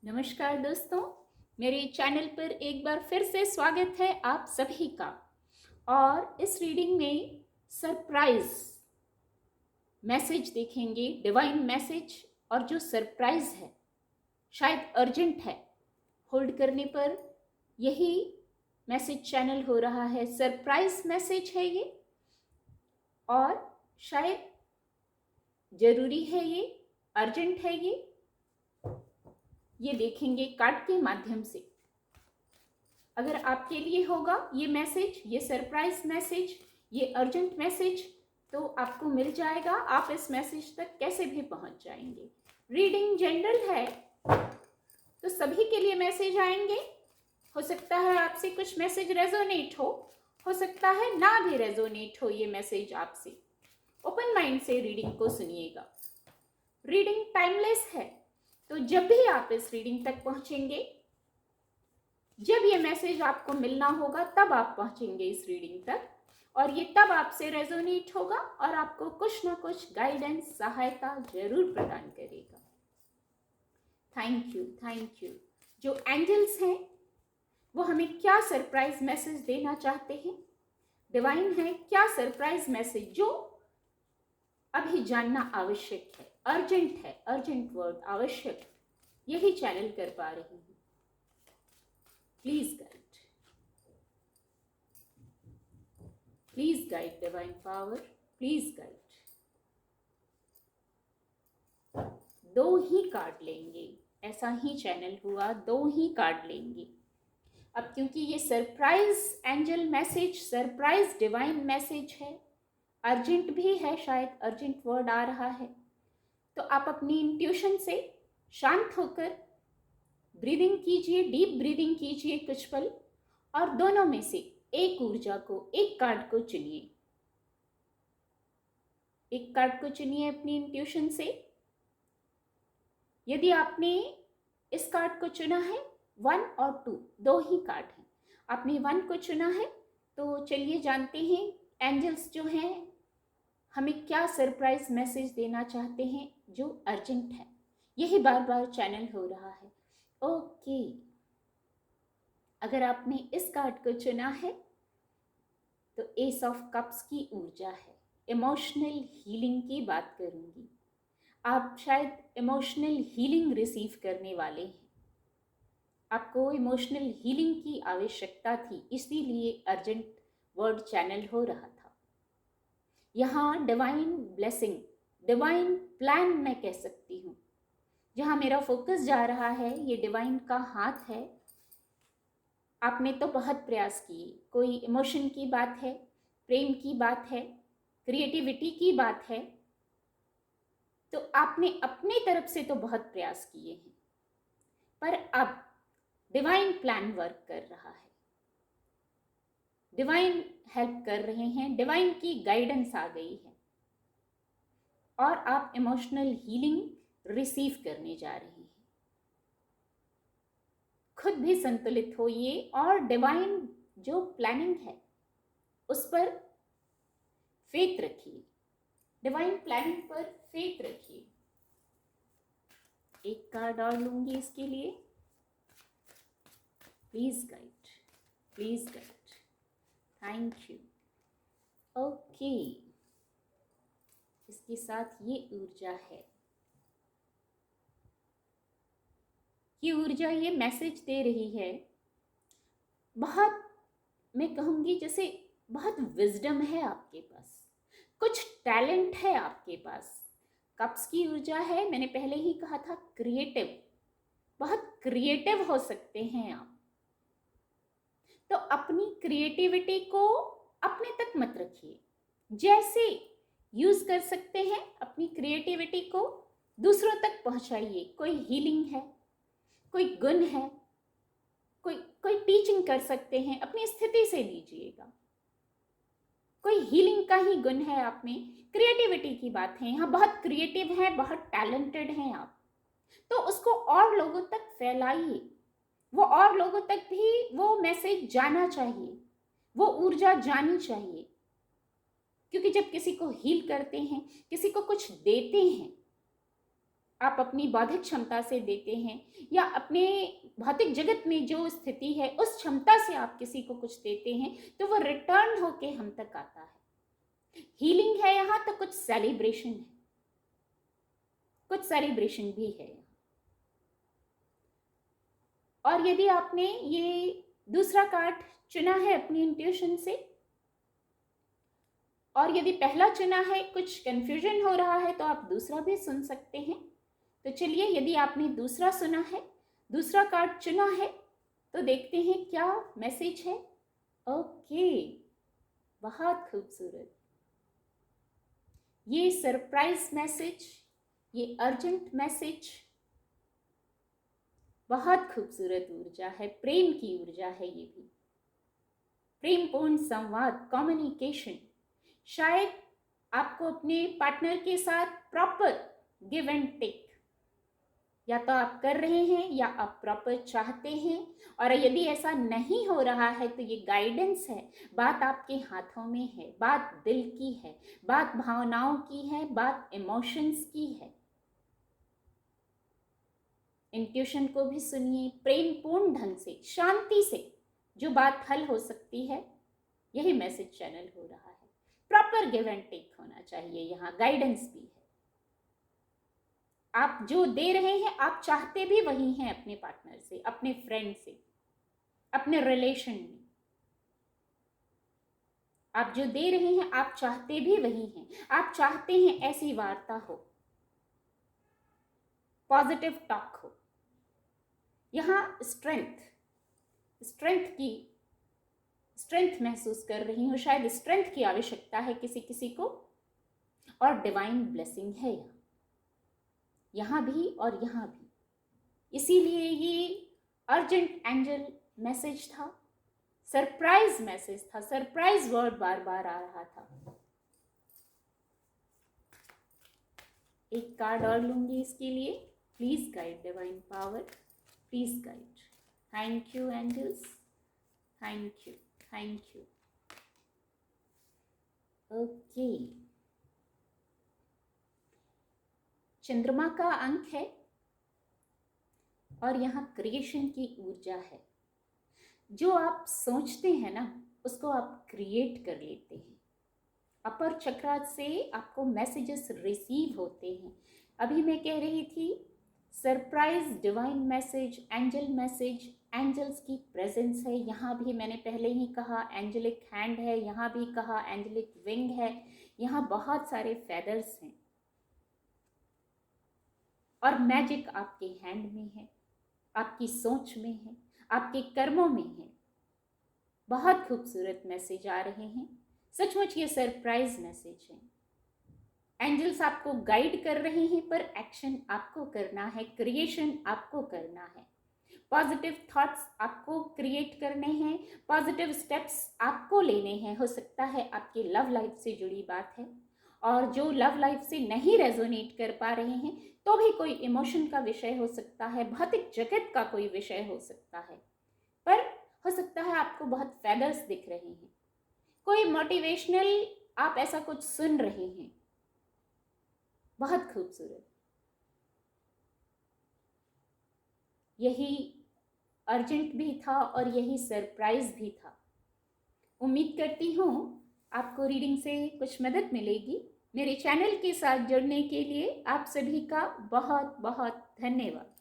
नमस्कार दोस्तों, मेरे चैनल पर एक बार फिर से स्वागत है आप सभी का। और इस रीडिंग में सरप्राइज मैसेज देखेंगे, डिवाइन मैसेज। और जो सरप्राइज है शायद अर्जेंट है, होल्ड करने पर यही मैसेज चैनल हो रहा है। सरप्राइज मैसेज है ये और शायद जरूरी है, ये अर्जेंट है। ये देखेंगे कार्ड के माध्यम से। अगर आपके लिए होगा ये मैसेज, ये सरप्राइज मैसेज, ये अर्जेंट मैसेज, तो आपको मिल जाएगा। आप इस मैसेज तक कैसे भी पहुंच जाएंगे। रीडिंग जनरल है तो सभी के लिए मैसेज आएंगे। हो सकता है आपसे कुछ मैसेज रेजोनेट हो सकता है ना भी रेजोनेट हो ये मैसेज आपसे। ओपन माइंड से रीडिंग को सुनिएगा। रीडिंग टाइमलेस है, तो जब भी आप इस रीडिंग तक पहुंचेंगे, जब ये मैसेज आपको मिलना होगा तब आप पहुंचेंगे इस रीडिंग तक, और ये तब आपसे रेजोनेट होगा और आपको कुछ ना कुछ गाइडेंस, सहायता जरूर प्रदान करेगा। Thank you. जो एंजल्स हैं वो हमें क्या सरप्राइज मैसेज देना चाहते हैं। डिवाइन है, क्या सरप्राइज मैसेज जो अभी जानना आवश्यक है, अर्जेंट है, अर्जेंट वर्ड आवश्यक, यही चैनल कर पा रही हूँ। Please guide divine power, please guide. दो ही कार्ड लेंगे, ऐसा ही चैनल हुआ, दो ही कार्ड लेंगे। अब क्योंकि ये surprise angel message, surprise divine message है, अर्जेंट भी है, शायद अर्जेंट वर्ड आ रहा है, तो आप अपनी इंट्यूशन से शांत होकर ब्रीदिंग कीजिए, डीप ब्रीदिंग कीजिए कुछ पल, और दोनों में से एक ऊर्जा को, एक कार्ड को चुनिए। एक कार्ड को चुनिए अपनी इंट्यूशन से। यदि आपने इस कार्ड को चुना है, 1 और 2 दो ही कार्ड हैं, आपने 1 को चुना है, तो चलिए जानते हैं एंजल्स जो हैं हमें क्या सरप्राइज मैसेज देना चाहते हैं जो अर्जेंट है। यही बार बार चैनल हो रहा है। ओके, अगर आपने इस कार्ड को चुना है तो एस ऑफ कप्स की ऊर्जा है। इमोशनल हीलिंग की बात करूंगी। आप शायद इमोशनल हीलिंग रिसीव करने वाले हैं। आपको इमोशनल हीलिंग की आवश्यकता थी, इसीलिए अर्जेंट वर्ड चैनल हो रहा था। यहाँ डिवाइन ब्लेसिंग, डिवाइन प्लान मैं कह सकती हूँ, जहाँ मेरा फोकस जा रहा है, ये डिवाइन का हाथ है। आपने तो बहुत प्रयास किए, कोई इमोशन की बात है, प्रेम की बात है, क्रिएटिविटी की बात है, तो आपने अपनी तरफ से तो बहुत प्रयास किए हैं, पर अब डिवाइन प्लान वर्क कर रहा है, डिवाइन हेल्प कर रहे हैं, डिवाइन की गाइडेंस आ गई है और आप इमोशनल हीलिंग रिसीव करने जा रहे हैं। खुद भी संतुलित होइए और डिवाइन जो प्लानिंग है उस पर फेथ रखिए, डिवाइन प्लानिंग पर फेथ रखिए। एक कार्ड और लूंगी इसके लिए। Please guide, please guide. Thank you. Okay, इसके साथ ये ऊर्जा है, ये ऊर्जा ये मैसेज दे रही है, बहुत, मैं कहूँगी जैसे बहुत विजडम है आपके पास, कुछ टैलेंट है आपके पास। कप्स की ऊर्जा है, मैंने पहले ही कहा था क्रिएटिव, बहुत क्रिएटिव हो सकते हैं आप। तो अपनी क्रिएटिविटी को अपने तक मत रखिए, जैसे यूज कर सकते हैं अपनी क्रिएटिविटी को दूसरों तक पहुंचाइए। कोई हीलिंग है, कोई गुण है, कोई कोई टीचिंग कर सकते हैं, अपनी स्थिति से लीजिएगा। कोई हीलिंग का ही गुण है आप में, क्रिएटिविटी की बात है, यहाँ बहुत क्रिएटिव है, बहुत टैलेंटेड हैं आप, तो उसको और लोगों तक फैलाइए। वो और लोगों तक भी वो मैसेज जाना चाहिए, वो ऊर्जा जानी चाहिए। क्योंकि जब किसी को हील करते हैं, किसी को कुछ देते हैं, आप अपनी बौद्धिक क्षमता से देते हैं या अपने भौतिक जगत में जो स्थिति है उस क्षमता से आप किसी को कुछ देते हैं तो वो रिटर्न होके हम तक आता है। हीलिंग है यहाँ तो कुछ सेलिब्रेशन है, कुछ सेलिब्रेशन भी है। और यदि आपने ये दूसरा कार्ड चुना है अपनी इंट्यूशन से और यदि पहला चुना है, कुछ कंफ्यूजन हो रहा है तो आप दूसरा भी सुन सकते हैं। तो चलिए, यदि आपने दूसरा सुना है, दूसरा कार्ड चुना है, तो देखते हैं क्या मैसेज है। ओके, बहुत खूबसूरत। ये सरप्राइज मैसेज, ये अर्जेंट मैसेज, बहुत खूबसूरत ऊर्जा है, प्रेम की ऊर्जा है। ये भी प्रेमपूर्ण संवाद, कम्युनिकेशन। शायद आपको अपने पार्टनर के साथ प्रॉपर गिव एंड टेक या तो आप कर रहे हैं या आप प्रॉपर चाहते हैं। और यदि ऐसा नहीं हो रहा है तो ये गाइडेंस है। बात आपके हाथों में है, बात दिल की है, बात भावनाओं की है, बात इमोशंस की है। इंट्यूशन को भी सुनिए, प्रेमपूर्ण ढंग से, शांति से जो बात हल हो सकती है, यही मैसेज चैनल हो रहा है। प्रॉपर गिव एंड टेक होना चाहिए, यहाँ गाइडेंस भी है। आप जो दे रहे हैं आप चाहते भी वही हैं अपने पार्टनर से, अपने फ्रेंड से, अपने रिलेशन में। आप जो दे रहे हैं आप चाहते भी वही हैं। आप चाहते हैं ऐसी वार्ता हो, पॉजिटिव टॉक हो। यहाँ स्ट्रेंथ महसूस कर रही हूँ, शायद स्ट्रेंथ की आवश्यकता है किसी किसी को, और डिवाइन ब्लेसिंग है यहाँ भी और यहाँ भी। इसीलिए ये अर्जेंट एंजल मैसेज था, सरप्राइज मैसेज था, सरप्राइज वर्ड बार बार आ रहा था। एक कार्ड और लूंगी इसके लिए। Please guide divine power, please guide. Thank you angels, thank you, thank you. Okay, चंद्रमा का अंक है और यहाँ क्रिएशन की ऊर्जा है। जो आप सोचते हैं ना उसको आप क्रिएट कर लेते हैं। अपर चक्रा से आपको मैसेजेस रिसीव होते हैं। अभी मैं कह रही थी surprise, divine message, angel message, angels की प्रेजेंस है। यहाँ भी मैंने पहले ही कहा एंजेलिक हैंड है, यहाँ भी कहा एंजेलिक विंग है। यहाँ बहुत सारे फेदर्स हैं और मैजिक आपके हैंड में है, आपकी सोच में है, आपके कर्मों में है। बहुत खूबसूरत मैसेज आ रहे हैं। सचमुच ये सरप्राइज मैसेज है। एंजल्स आपको गाइड कर रहे हैं पर एक्शन आपको करना है, क्रिएशन आपको करना है। पॉजिटिव थॉट्स आपको क्रिएट करने हैं, पॉजिटिव स्टेप्स आपको लेने हैं। हो सकता है आपकी लव लाइफ से जुड़ी बात है और जो लव लाइफ से नहीं रेजोनेट कर पा रहे हैं तो भी कोई इमोशन का विषय हो सकता है, भौतिक जगत का कोई विषय हो सकता है। पर हो सकता है आपको बहुत फेदर्स दिख रहे हैं, कोई मोटिवेशनल आप ऐसा कुछ सुन रहे हैं। बहुत खूबसूरत। यही अर्जेंट भी था और यही सरप्राइज भी था। उम्मीद करती हूँ आपको रीडिंग से कुछ मदद मिलेगी। मेरे चैनल के साथ जुड़ने के लिए आप सभी का बहुत बहुत धन्यवाद।